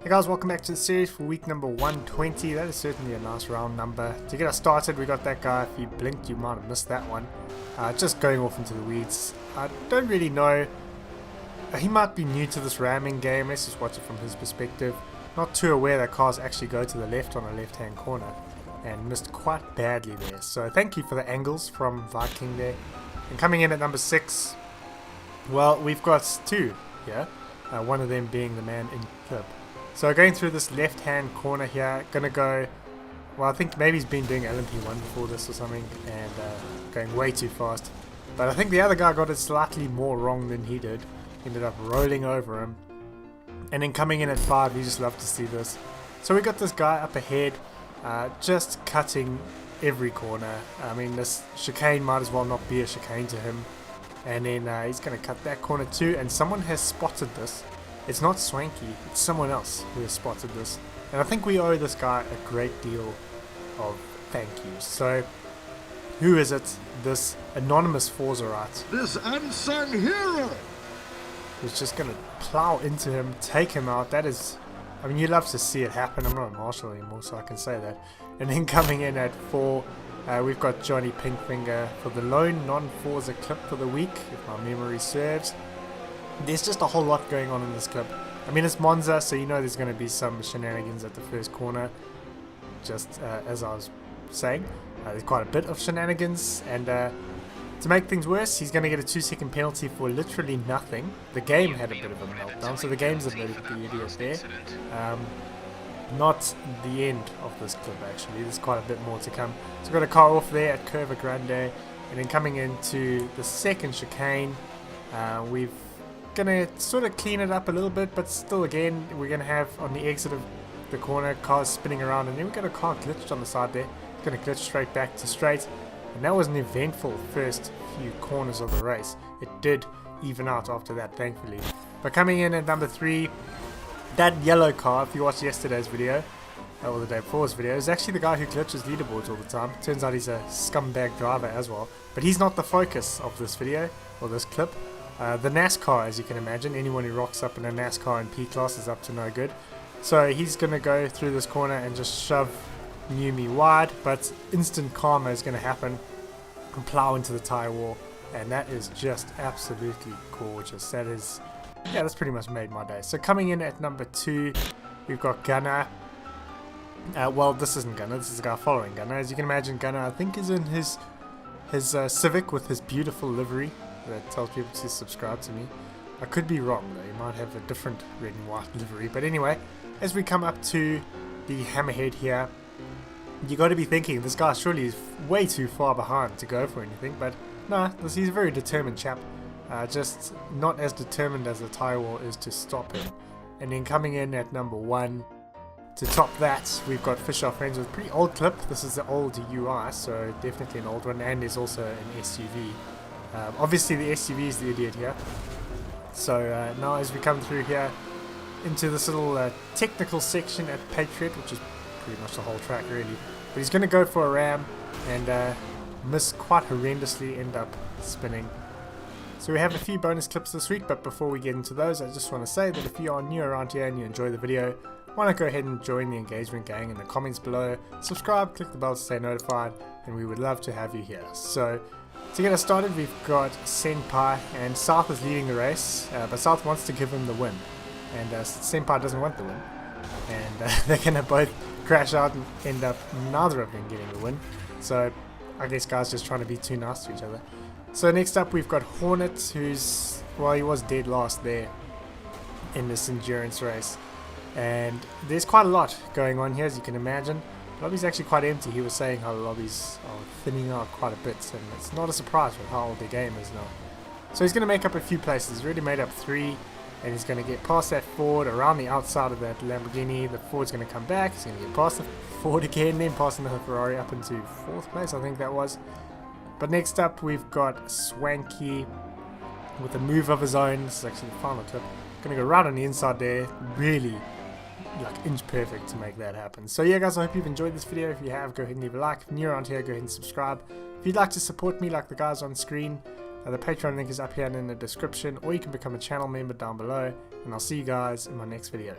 Hey guys, welcome back to the series for week number 120. That is certainly a nice round number. To get us started, we got that guy. If you blinked, you might have missed that one. Just going off into the weeds. I don't really know. He might be new to this ramming game. Let's just watch it from his perspective. Not too aware that cars actually go to the left on a left-hand corner. And missed quite badly there. So thank you for the angles from Viking there. And coming in at number 6, well, we've got two here. One of them being the man in clip. So going through this left-hand corner here, gonna go, well, I think maybe he's been doing LMP1 before this or something, and going way too fast. But I think the other guy got it slightly more wrong than he did. Ended up rolling over him. And then coming in at 5, you just love to see this. So we got this guy up ahead, just cutting every corner. I mean, this chicane might as well not be a chicane to him. And then he's gonna cut that corner too, and someone has spotted this. It's not Swanky, it's someone else who has spotted this. And I think we owe this guy a great deal of thank yous. So, who is it? This anonymous Forzarite. This unsung hero! Who's just going to plow into him, take him out. That is, I mean, you love to see it happen. I'm not a marshal anymore, so I can say that. And then coming in at 4, we've got Johnny Pinkfinger for the lone non-Forza clip for the week, if my memory serves. There's just a whole lot going on in this clip. I mean, it's Monza, so you know there's going to be some shenanigans at the first corner. Just as I was saying, there's quite a bit of shenanigans. And to make things worse, he's going to get a 2-second penalty for literally nothing. The game had a bit of a meltdown, so the game's a bit of the idiot there. Not the end of this clip, actually. There's quite a bit more to come. So we've got a car off there at Curva Grande. And then coming into the second chicane, we've gonna sort of clean it up a little bit, but still again we're gonna have on the exit of the corner cars spinning around, and then we've got a car glitched on the side there. It's gonna glitch straight back to straight, and that was an eventful first few corners of the race. It did even out after that, thankfully. But coming in at number 3, that yellow car, if you watched yesterday's video or the day before's video, is actually the guy who glitches leaderboards all the time. Turns out he's a scumbag driver as well, but he's not the focus of this video or this clip. The NASCAR, as you can imagine, anyone who rocks up in a NASCAR in P-Class is up to no good. So he's going to go through this corner and just shove Numi wide, but instant karma is going to happen and plow into the tire wall, and that is just absolutely gorgeous. That is, yeah, that's pretty much made my day. So coming in at number 2, we've got Gunnar. Well, this isn't Gunnar, this is the guy following Gunnar. As you can imagine, Gunnar, I think, is in his Civic with his beautiful livery that tells people to subscribe to me. I could be wrong though, you might have a different red and white livery. But anyway, as we come up to the hammerhead here, you got to be thinking this guy surely is way too far behind to go for anything, but no, he's a very determined chap. Just not as determined as the tire wall is to stop him. And then coming in at number 1, to top that, we've got Fish Our Friends with a pretty old clip. This is the old UI, so definitely an old one, and there's also an SUV. Obviously the SUV is the idiot here. So now as we come through here into this little technical section at Patriot, which is pretty much the whole track really, but he's going to go for a ram and miss quite horrendously, end up spinning. So we have a few bonus clips this week, but before we get into those, I just want to say that if you are new around here and you enjoy the video, why not go ahead and join the engagement gang in the comments below, subscribe, click the bell to stay notified, and we would love to have you here. So to get us started, we've got Senpai, and South is leading the race, but South wants to give him the win, and Senpai doesn't want the win, and they're going to both crash out and end up neither of them getting the win. So I guess guys just trying to be too nice to each other. So next up we've got Hornet, who's, well, he was dead last there in this endurance race, and there's quite a lot going on here, as you can imagine. The lobby's actually quite empty. He was saying how the lobbies are thinning out quite a bit, and it's not a surprise with how old the game is now. So he's going to make up a few places. He's already made up 3, and he's going to get past that Ford, around the outside of that Lamborghini. The Ford's going to come back. He's going to get past the Ford again, then past another Ferrari up into 4th place, I think that was. But next up we've got Swanky with a move of his own. This is actually the final clip. Going to go right on the inside there. Really like inch perfect to make that happen. So yeah guys, I hope you've enjoyed this video. If you have, go ahead and leave a like. If you're new around here, go ahead and subscribe. If you'd like to support me like the guys on screen, The Patreon link is up here and in the description, or you can become a channel member down below, and I'll see you guys in my next video.